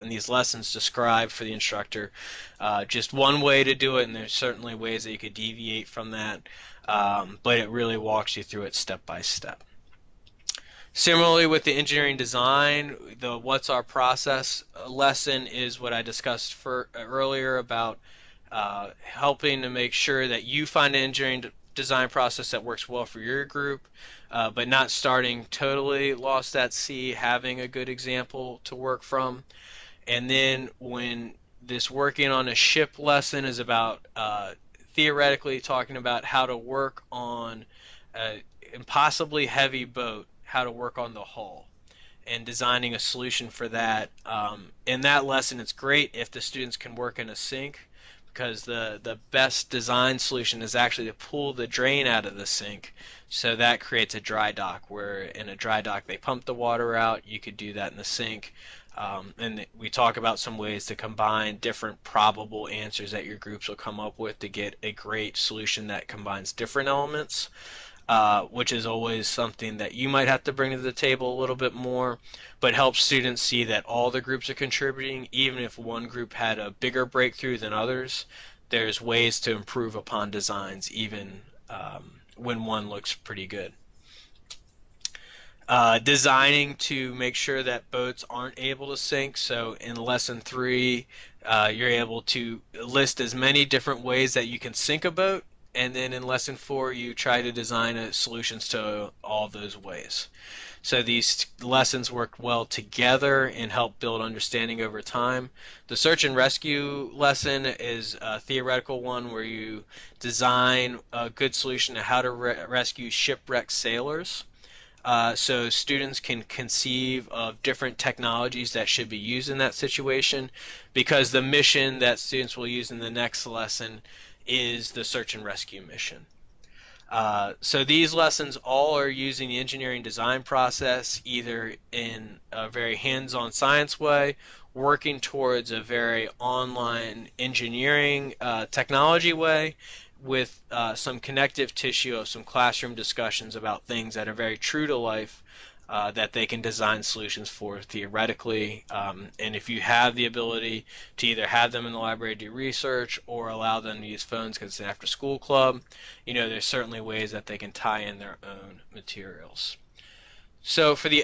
and these lessons describe for the instructor just one way to do it, and there's certainly ways that you could deviate from that, but it really walks you through it step by step. Similarly, with the engineering design, the what's our process lesson is what I discussed earlier about helping to make sure that you find an engineering design process that works well for your group, but not starting totally lost at sea, having a good example to work from. And then when this working on a ship lesson is about theoretically talking about how to work on an impossibly heavy boat, how to work on the hull and designing a solution for that. In that lesson, it's great if the students can work in a sink, because the best design solution is actually to pull the drain out of the sink. So that creates a dry dock, where in a dry dock they pump the water out. You could do that in the sink. And we talk about some ways to combine different probable answers that your groups will come up with to get a great solution that combines different elements. Which is always something that you might have to bring to the table a little bit more, but helps students see that all the groups are contributing. Even if one group had a bigger breakthrough than others, there's ways to improve upon designs even when one looks pretty good. Designing to make sure that boats aren't able to sink. So in lesson 3, you're able to list as many different ways that you can sink a boat, and then in lesson 4 you try to design solutions to all those ways. So these lessons work well together and help build understanding over time. The search and rescue lesson is a theoretical one where you design a good solution to how to rescue shipwrecked sailors. So students can conceive of different technologies that should be used in that situation, because the mission that students will use in the next lesson is the search and rescue mission. So these lessons all are using the engineering design process either in a very hands-on science way, working towards a very online engineering technology way, with some connective tissue of some classroom discussions about things that are very true to life, that they can design solutions for theoretically. And if you have the ability to either have them in the library do research or allow them to use phones because it's an after-school club, there's certainly ways that they can tie in their own materials. So for the